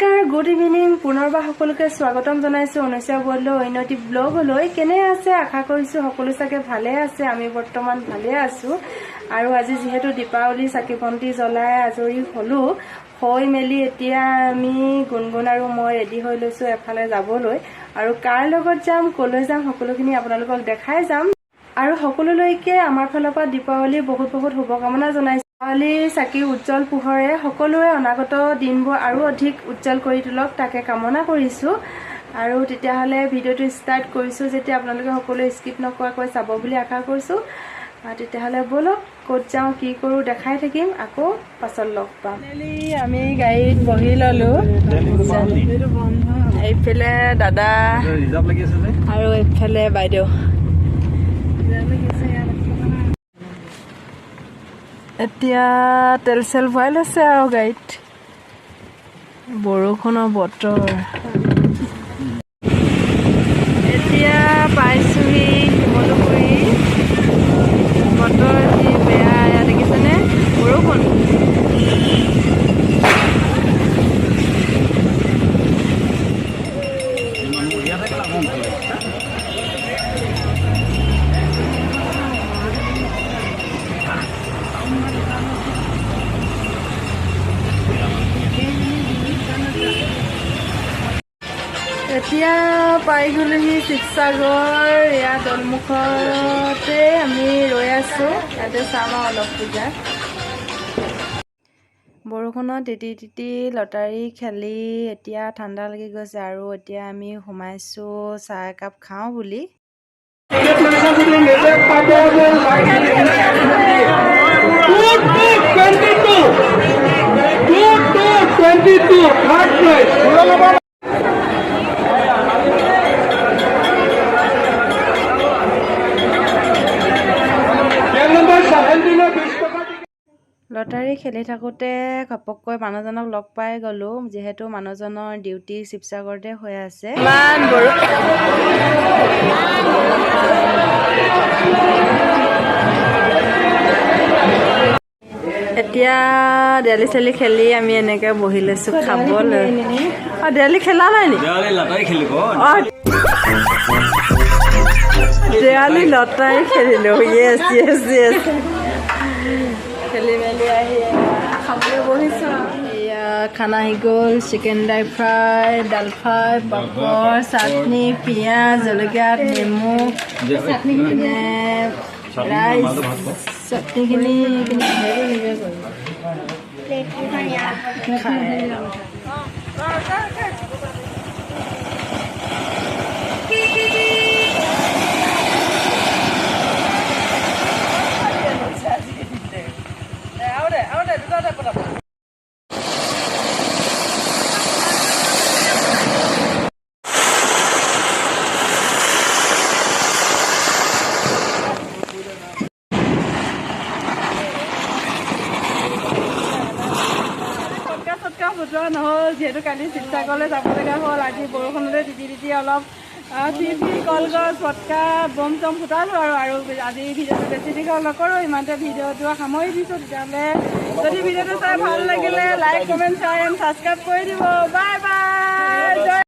নমস্কাৰ, good evening. পুনৰবাৰ সকলোকে স্বাগতম জনাইছো অনৈছা বৰদলৈ অন্যটি ব্লগলৈ। কেনে আছে? আশা কৰিছো সকলো চাগে ভালে আছে। আমি বৰ্তমান ভালে আছো। আৰু আজি যিহেতু দীপাৱলী চাকি বন্তি জ্বলাই আজৰি হলো, হৈ মেলি এতিয়া আমি গুণগুণ আৰু মই ৰেডি হৈ লৈছো এফালে যাবলৈ। আৰু কাৰ লগত যাম, কলৈ যাম, সকলোখিনি আপোনালোকক দেখাই যাম। আৰু সকলোলৈকে আমাৰ ফালৰ পৰা দীপাৱলীৰ বহুত বহুত শুভকামনা জনাইছো। দীপাৱলীৰ চাকিৰ উজ্জ্বল পোহৰে সকলোৰে অনাগত দিনবোৰ আৰু অধিক উজ্জ্বল কৰি তোলক, তাকে কামনা কৰিছো। আৰু তেতিয়াহ'লে ভিডিঅ'টো ষ্টাৰ্ট কৰিছো যেতিয়া আপোনালোকে সকলোৱে স্কিপ নকৰাকৈ চাব বুলি আশা কৰিছো। তেতিয়াহ'লে ব'লক, ক'ত যাওঁ কি কৰোঁ দেখাই থাকিম, আকৌ পাছত লগ পাম। আমি গাড়ীত বহি ললো। এইফালে দাদা আৰু এইফালে বাইদেউ। এতিয়া তেল চেল ভৰাই লৈছে আৰু গাড়ীত। বৰষুণৰ বতৰ। এতিয়া পাইছোহি শিমলুগুৰি। বতৰ যি বেয়া, ইয়াত দেখিছেনে বৰষুণ। এতিয়া পাই গ'লোহি শিৱসাগৰ। এয়া দলমুখতে আমি ৰৈ আছো। ইয়াতে চাম আৰু অলপ পূজা। বৰষুণত তিতি তিতি লটাৰী খেলি এতিয়া ঠাণ্ডা লাগি গৈছে। আৰু এতিয়া আমি সোমাইছো চাহ একাপ খাওঁ বুলি। লটাৰী খেলি থাকোঁতে ঘপককৈ মানুহজনক লগ পাই গ'লোঁ, যিহেতু মানুহজনৰ ডিউটি শিৱসাগৰতে হৈ আছে। এতিয়া দেৱালী চেলি খেলি আমি এনেকে বহি লৈছো খাবলৈ। দেৱালী খেলা নাই নি? দেৱালী লটাৰী খেলিলো। য়েছ য়েছ য়েছ। খেলি মেলি আহি খাবলৈ বহিছো। এয়া খানা আহি গ'ল। চিকেন ড্ৰাই ফ্ৰাই, ডাল ফ্ৰাই, পাপৰ, চাটনি, পিঁয়াজ, জলকীয়া, নেমু, ৰাইচ, চাটনিখিনি বুজোৱা নহ'ল, যিহেতু কালি শিৱসাগৰলৈ যাব লগা হ'ল। আজি বৰষুণতে তিতি তিতি অলপ টিভি, কলগছ, পটকা, বম চম ফুটালোঁ। আৰু আজি ভিডিঅ'টো বেছি দীঘল নকৰোঁ, ইমানতে ভিডিঅ'টো সামৰি দিছোঁ। তেতিয়াহ'লে যদি ভিডিঅ'টো চাই ভাল লাগিলে like, comment, share and subscribe কৰি দিব। Bye bye.